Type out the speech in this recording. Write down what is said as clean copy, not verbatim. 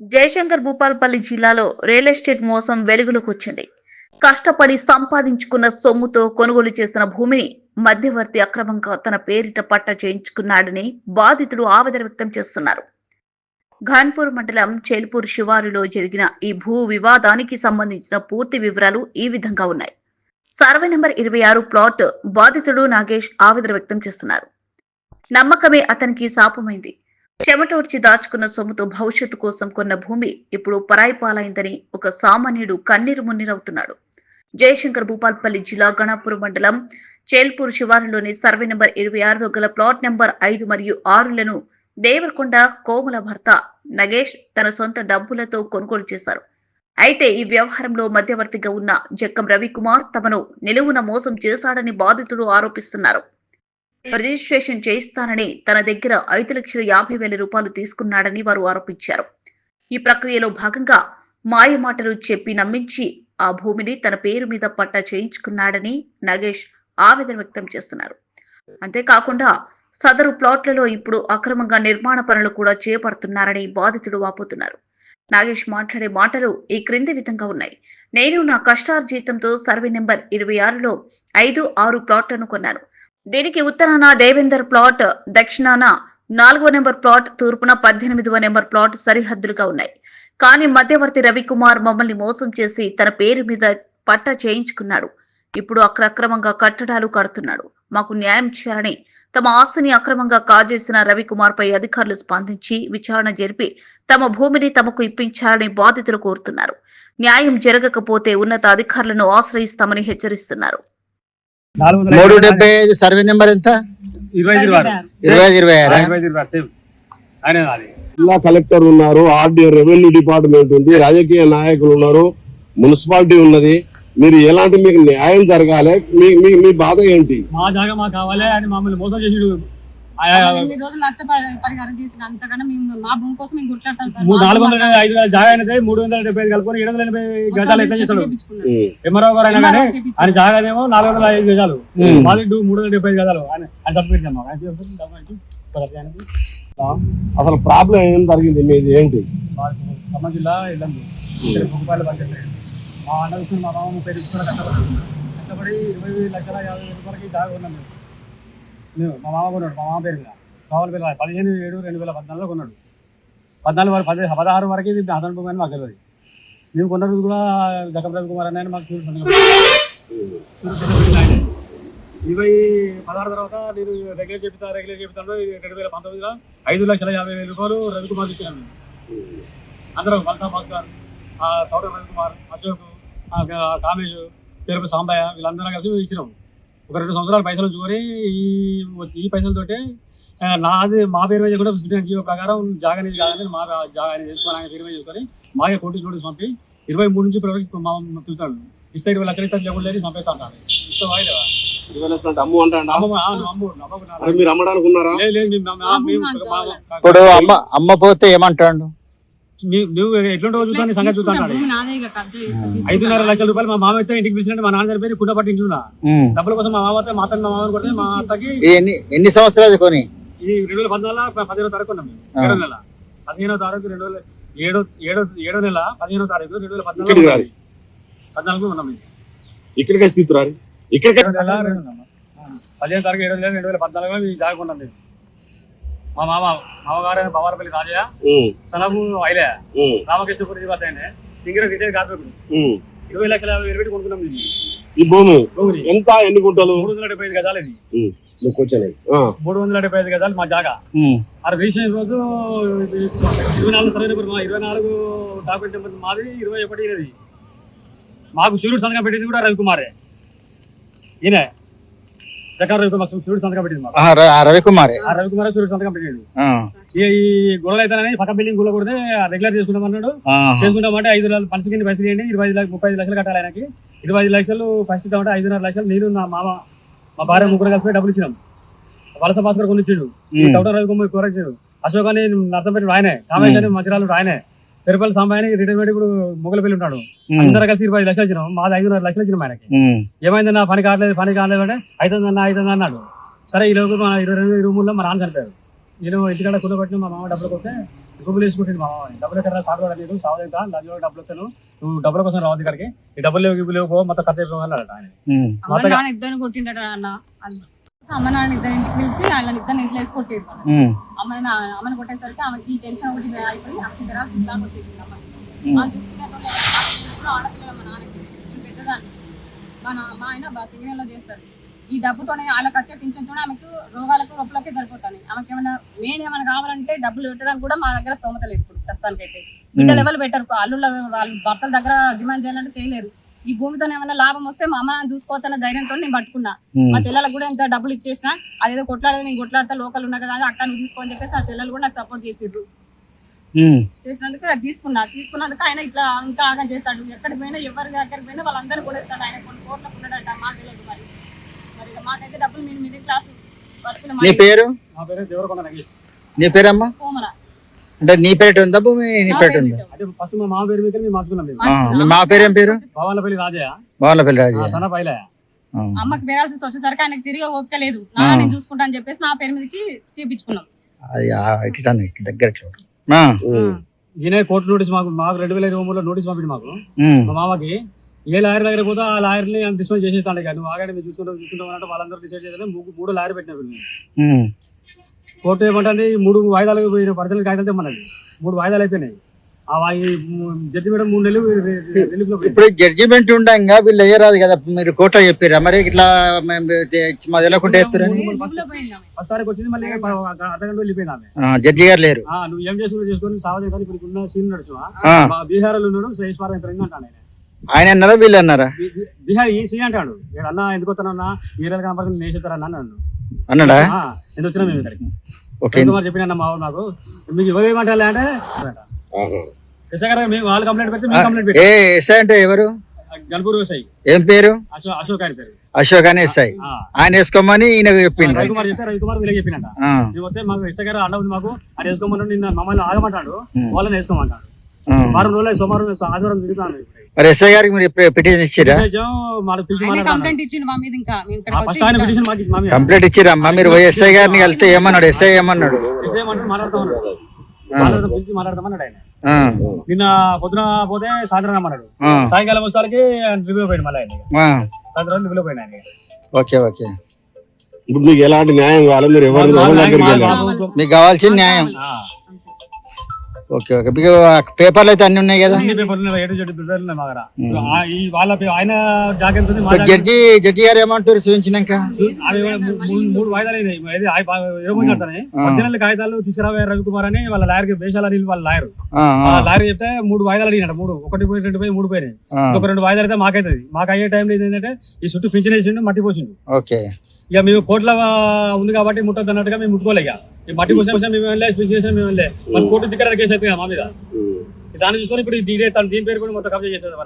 జయశంకర్ భూపాలపల్లి జిల్లాలో real estate మోసం వెలుగులోకి వచ్చింది. కష్టపడి సంపాదించుకున్న సొమ్ముతో కొనుగోలు చేసిన భూమిని మధ్యవర్తి అక్రమంగా తన పేరిట పట్టా చేయించుకున్నాడని బాధితులు ఆవేదన వ్యక్తం చేస్తున్నారు. ఘాన్పూర్ మండలం చేల్పూర్ శివారులో జరిగిన ఈ భూ వివాదానికి సంబంధించిన పూర్తి వివరాలు ఈ విధంగా ఉన్నాయి. సర్వే నంబర్ 26 ప్లాట్ బాధితుడు నాగేష్ ఆవేదన వ్యక్తం చేస్తున్నారు. నమ్మకమే అతనికి శాపమైంది. చెమటోడ్చి దాచుకున్న సొమ్ముతో భవిష్యత్తు కోసం కొన్న భూమి ఇప్పుడు పరాయి పాలైందని ఒక సామాన్యుడు కన్నీరు మున్నీరవుతున్నాడు. జయశంకర్ భూపాలపల్లి జిల్లా గణాపూర్ మండలం చేల్పూర్ శివారులోని సర్వే నంబర్ 26లో గల ప్లాట్ నంబర్ 5 మరియు 6లను దేవరకొండ కోమల భర్త నగేష్ తన సొంత డబ్బులతో కొనుగోలు చేశారు. అయితే ఈ వ్యవహారంలో మధ్యవర్తిగా ఉన్న జక్కం రవికుమార్ తమను నిలువున మోసం చేశాడని బాధితుడు ఆరోపిస్తున్నారు. రిజిస్ట్రేషన్ చేయిస్తానని తన దగ్గర 5,50,000 రూపాయలు తీసుకున్నాడని వారు ఆరోపించారు. ఈ ప్రక్రియలో భాగంగా మాయమాటలు చెప్పి నమ్మించి ఆ భూమిని తన పేరు మీద పట్టా చేయించుకున్నాడని నగేష్ ఆవేదన వ్యక్తం చేస్తున్నారు. అంతేకాకుండా సదరు ప్లాట్లలో ఇప్పుడు అక్రమంగా నిర్మాణ పనులు కూడా చేపడుతున్నారని బాధితుడు వాపోతున్నారు. నాగేష్ మాట్లాడే మాటలు ఈ క్రింది విధంగా ఉన్నాయి. నేను నా కష్టార్జితంతో సర్వే నెంబర్ 26లో 5, 6 ప్లాట్లను కొన్నాను. దీనికి ఉత్తరాన దేవేందర్ ప్లాట్, దక్షిణాన 4వ నెంబర్ ప్లాట్, తూర్పున 18వ నెంబర్ ప్లాట్ సరిహద్దులుగా ఉన్నాయి. కానీ మధ్యవర్తి రవికుమార్ మమ్మల్ని మోసం చేసి తన పేరు మీద పట్టా చేయించుకున్నాడు. ఇప్పుడు అక్కడ అక్రమంగా కట్టడాలు కడుతున్నాడు. మాకు న్యాయం చేయాలని తమ ఆస్తిని అక్రమంగా కాజేసిన రవికుమార్ పై అధికారులు స్పందించి విచారణ జరిపి తమ భూమిని తమకు ఇప్పించాలని బాధితులు కోరుతున్నారు. న్యాయం జరగకపోతే ఉన్నత అధికారులను ఆశ్రయిస్తామని హెచ్చరిస్తున్నారు. 375 సర్వే నెంబర్ ఎంత? 25 జిల్లా కలెక్టర్ ఉన్నారు, ఆర్డీఓ, రెవెన్యూ డిపార్ట్మెంట్ ఉంది, రాజకీయ నాయకులు ఉన్నారు, మున్సిపాలిటీ ఉన్నది. మీరు ఎలాంటి మీకు న్యాయం జరగాలి, మీ బాధ ఏంటి? మా జాగా మాకు కావాలి అని మమ్మల్ని మోసం చేసి నష్టపరిహారం చేసిన అంతకన్నా మేము మా భూమి కోసం మేము గుర్తాం సార్. 405 జాగా అనేది 375 కలుపుకొని 780 గజాలు ఎట్లా చేస్తాడు ఎంఆర్ఓ గారు అయినా కానీ ఆయన జాగా ఏమో 405 గజాలు, మాది 375 గజాలు అని సబ్మిట్. అసలు ప్రాబ్లం ఏం జరిగింది మీది ఏంటి? ఖమ్మం జిల్లా ఇల్లందు మా అన్న చూసుకుని మా మామ 30 తీసుకున్న కష్టపడి 20,50,000 రూపాయలకి జాగా కొన్నాం మేము. మా మామ కొన్నాడు, మా మామ పేరు మీద కావాలి పేరు 15/7/2014 కొన్నాడు. 16 వరకు ఇది అతని భూమి అని మాకు తెలియదు. మేము కొన్న రోజు కూడా జక్కం రవికుమార్ అన్న మాకు చూడు 2016 తర్వాత నేను రెగ్యులర్ చెప్తాను 2019లో 5,50,000 రూపాయలు రవికుమార్ ఇచ్చినాను. అందరం వలసా భాస్కర్, తోట రవికుమార్, అశోక్, కామేష్, పేరు సాంబయ్య వీళ్ళందరూ కలిసి ఇచ్చినాం. ఒక 2 సంవత్సరాలు పైసలు చూసుకొని ఈ పైసలతోటే నాది మా పేరు మీద కూడా జీవో ప్రకారం జాగా అనేది కాదని మా జాగా చేసుకొని ఆయన పేరు మీద చేసుకొని మాకే కోర్టు నోటీస్ పంపి 23 నుంచి ఇప్పటివరకు మా తిరుగుతాడు. ఇస్తే 20 లక్షలు ఇస్తే లేకుండా లేదు చంపేస్తా అంటారు. ఇస్తే వాయిదా 20 లక్షలు అమ్ము అంటాడు. మీరు అమ్మడానికి ఉన్నారా? ఇప్పుడు అమ్మ పోతే ఏమంటాడు? నువ్వు ఎట్లుంటో చూస్తాను సంగతి చూస్తాను. 5,5 లక్షల రూపాయలు మా మామ అయితే ఇంటికి పిలిచినట్టు మా నాన్న చనిపోయి కుండపట్టి ఇంట్లో డబ్బుల కోసం మా మామ మా మామని కొడితే మా అత్తకి ఎన్ని సంవత్సరాలు కొని ఈ 2014 15వ తారీఖు ఉన్నాం. 7వ నెల 15వ తారీఖు 7వ నెల 15వ తారీఖు 2014 ఉన్నాం. ఇక్కడికి స్థితురారు ఇక్కడ 15వ తారీఖు 7వ నెల 2014 ఈ జాగా ఉన్నాం. మా మామగారు భవాలపల్లి రాజయ్య, సనబు ఐలే, రామకృష్ణపురి నివాసైన సింగర్ రిటైర్ కార్మికుడు 20,50,000 పెట్టి కొనుక్కున్నాం. ఈ భూమి ఎంత? ఎన్ని గుంటలు? 375 గజాలు. ఇది 375 గజాలు మా జాగా. ఆ రిజిస్ట్రేషన్ రోజు 24 సర్వే నెంబర్ 24 డాక్యుమెంట్ నెంబర్ మాది 21 మాకు శివుడు సంతకం పెట్టింది కూడా రవికుమారే. ఈయన జక్కం రవికుమార్ శివుడు సంతకం పెట్టింది రవికుమార్ శివుడు సంతకం పెట్టాడు. ఈ గొడవలు అయితే పక్క బిల్డింగ్ గుళ్ళ కొడితే రెగ్యులర్ చేసుకుంటామన్నాడు. చేసుకుంటామంటే 5 పనిసి కింద పైసలు ఇవ్వండి, 35 లక్షలు కట్టాలి. ఆయనకి 25 లక్షలు ఫస్ట్ ఇద్దామంటే 5,5 లక్షలు నేను నా మామ మా భార్య ముగ్గురు కలిసి డబ్బులు ఇచ్చినాం. వలస భాస్కర్ కొనిచ్చాడు, తోట రవికుమార్ కూరచ్చాడు, అశోక్ అని నర్సంపేట ఆయనే, కామేష్ అని మంచిరాలు ఆయనే, పెరుపల్లి సాంబాయని రిటైర్మెంట్ ఇప్పుడు మొగలపల్లి ఉంటాడు. అందరూ కలిసి 25 లక్షలు ఇచ్చినాం. మాది 5,5 లక్షలు ఇచ్చినాం. ఆయనకి ఏమైంది నా పని కాలేదు అంటే 5,000 అన్నాడు. సరే ఈ లోపు 22 రూముల్లో మా నాన్న చనిపోయారు. నేను ఇంటికాడ కుదపట్టిన మా మామ డబ్బులకు వస్తే భూములు వేసుకుంటుంది మా మామని. డబ్బులు ఎక్కడ సాగు లేదు, సాగు ఎంత లంచంలో డబ్బులు వస్తాను, నువ్వు డబ్బుల కోసం రావద్దు ఇక్కడికి, ఈ డబ్బులు లేవు మొత్తం ఖర్చు అయిపోవాలి ఆయన. అమ్మ నాన్న ఇద్దరిని కొట్టిండట అన్న. అమ్మ నాన్న ఇద్దరు ఇంటికి పిలిచి వాళ్ళని ఇద్దరిని ఇంట్లో వేసి కొట్టేది. అమ్మని కొట్టేసరికి ఆమెకి టెన్షన్ ఒకటి అయిపోయి అప్పుడు పెరాల్సిస్ లాగా వచ్చేసింది అమ్మకి. వాళ్ళు చూసుకునేటోళ్ళు ఆడపిల్లలు మా నాన్నకి పెద్దదాన్ని. మా ఆయన సింగరేణిలో చేస్తారు. ఈ డబ్బుతోనే వాళ్ళకి వచ్చే పింఛన్తోనే ఆమెకు రోగాలకు రొప్పులకే సరిపోతాయి. ఆమెకి ఏమైనా కావాలంటే డబ్బులు పెట్టడానికి కూడా మా దగ్గర స్తోమత లేదు ఇప్పుడు ప్రస్తుతానికైతే. బిడ్డలు ఎవరు పెట్టరు, అల్లుళ్ళ వాళ్ళ భర్తల దగ్గర డిమాండ్ చేయాలంటే చేయలేరు. ఈ భూమితో ఏమైనా లాభం వస్తే మా అమ్మ చూసుకోవచ్చు అన్న ధైర్యంతో నేను పట్టుకున్నా. మా చెల్లెలకు కూడా ఇంత డబ్బులు ఇచ్చేసిన, అదేదో కొట్లాడేది నేను కొట్లాడితే లోకల్ ఉన్నా కదా అక్క నువ్వు తీసుకోని చెప్పేసి ఆ చెల్లెలు కూడా నాకు సపోర్ట్ చేసిర్రు. చేసినందుకు అది తీసుకున్నందుకు ఆయన ఇట్లా ఇంకా ఆగం చేస్తాడు. ఎక్కడికి పోయినా ఎవరి దగ్గరికి పోయినా వాళ్ళందరూ కొనేస్తాడు. ఆయన కొన్ని కోట్లకు ఉన్నాడంట, మాకు తెలియదు. మరి మాకైతే డబ్బులు నేను మిడిల్ క్లాస్ నీ పేరు? నా పేరు దేవరకొండ నగేష్. నీ పేరమ్మా? కోమల. అంటే నీ పేరు ఉందా భూమి? నీ పేరు ఉందా? అంటే ఫస్ట్ మా మామ పేరు మీద మేము మార్చుకున్నాం. మీ మా పేరు ఏం పేరు? భవాలపల్లి రాజయ్య. భవాలపల్లి రాజయ్య. సన్న పైలయ్య. అమ్మకి పేరాల్సి వచ్చేసరికి ఆయనకి తిరిగి ఓపిక లేదు. నేను చూసుకుంటా అని చెప్పేసి నా పేరు మీదకి చేపించుకున్నాం. అది దగ్గర ఈయన కోర్టు నోటీస్ మాకు 2023లో నోటీస్ పంపింది మాకు. మా మామకి ఏ లాయర్ దగ్గర పోతే ఆ లాయర్ని డిస్మిస్ చేసేస్తాను. నువ్వు ఆగానే మేము చూసుకుంటాం అంటే వాళ్ళందరూ డిసైడ్ చేయాలి. 3 లాయర్ పెట్టినారు. కోర్టు ఏమంటుంది 3 వాయిదాలు పరిధిలో కాగితాలు తెమ్మన్నది. 3 వాయిదాలు అయిపోయినాయి. జడ్జి మేడం 3 నెలలు రిలీఫ్ లో. ఇప్పుడు జడ్జిమెంట్ ఉండగా వీళ్ళు అయ్యరాదు కదా, మీరు కోర్టులో చెప్పారా మరి ఇట్లా మాది వెళ్ళకుండా ఎత్తురని? ఫస్ట్ తారీఖు వచ్చింది, మళ్ళీ అర్ధగంట వెళ్ళిపోయినా. జడ్జి గారు లేరు. నువ్వు ఏం చేసుకొని సావదే కానీ ఇప్పుడు ఉన్న సీన్ నడుచు బీహార్ లో ఉన్నాడు. శ్రేష్పారం అంటాడు ఆయన అన్నారా వీళ్ళు అన్నారా? బీహార్ ఈ సీ అంటాడు. అన్న ఎందుకు వస్తానన్నా ఈరలు కనపడుతుంది నేసేస్తారన్నా నన్ను అన్నాడా? నేను వచ్చినా మేము ఇక్కడికి చెప్పిన మా ఊరు నాకు మీకు ఇవ్వలేమంటారు అంటే ఎస్ఐ గారు మేము వాళ్ళు కంప్లైంట్ పెడితే మేము కంప్లైంట్ పెట్టి. ఎస్ఐ అంటే ఎవరు? గణపూర్ ఎస్ఐ. ఏం పేరు? అశోక్ ఆయన పేరు. అశోక్ అని ఎస్ఐ. ఆయన వేసుకోమని ఈయన చెప్పిండు. రవికుమార్ చెప్తే రవికుమార్ వీళ్ళకి చెప్పినట్ట. మేము వస్తే మాకు ఎస్ఐ గారు అండ ఉంది, మాకు అది వేసుకోమన్నాడు. నిన్న మమ్మల్ని ఆగమంటాడు, వాళ్ళని వేసుకోమంటాడు. వారం రోజులు సోమవారం ఆదివారం తిరుగుతాను. మరి ఎస్ఐ గారికి మీరు పిటిషన్ ఇచ్చిరా? కంప్లైంట్ ఇచ్చిండు మా మీద. ఇంకా కంప్లైంట్ ఇచ్చిరా అమ్మా? మీరు ఎస్ఐ గారిని వెళ్తే ఏమన్నాడు? ఎస్ఐ ఏమన్నాడు? మాట్లాడతామన్నాడు ఆయన. నిన్న పొద్దున పోతే సాయంత్రం రమ్మన్నాడు. సాయంకాలం వచ్చేసరికి రివ్యూ పోయింది. మళ్ళీ ఆయన సాయంత్రం రివ్యూలో పోయినా. Okay okay. ఇప్పుడు మీకు ఎలాంటి న్యాయం కావాలి? మీరు ఎవరి దగ్గరికి వెళ్ళాలి? మీకు కావాల్సిన న్యాయం. Okay okay. మీకు పేపర్లు అయితే అన్ని ఉన్నాయి కదా? ఆయన జాగ్రత్త. జడ్జి గారు ఏమంటారు చూపించినాక? 3 వాయిదాలు అయినాయి. ఒరిజినల్ కాగితాలు తీసుకురావే రవికుమార్ అని వాళ్ళ లాయర్ వేషాల వాళ్ళ లాయర్ చెప్తే 3 వాయిదాలు అడిగినాడు. 1 పోయి 2 పోయి 3 పోయినాయి. ఒక 2 వాయిదాలు అయితే మాకైతుంది. మాకు అయ్యే టైంలో ఏంటంటే ఈ చుట్టూ పింఛన్ వేసిండు, మట్టి పోసిండు. ఓకే. ఇక మేము కోర్టులో ఉంది కాబట్టి ముట్టద్దు అన్నట్టుగా మేము ముట్టుకోలే. ఇక మట్టి పోసిన మేము వెళ్ళే స్పీచ్ చేసిన మేము వెళ్ళే మన కోర్టు దగ్గర కేసు అవుతుంది మా మీద. దాన్ని చూసుకొని ఇప్పుడు దీని పేరు కూడా మొత్తం కబ్జా చేసేది.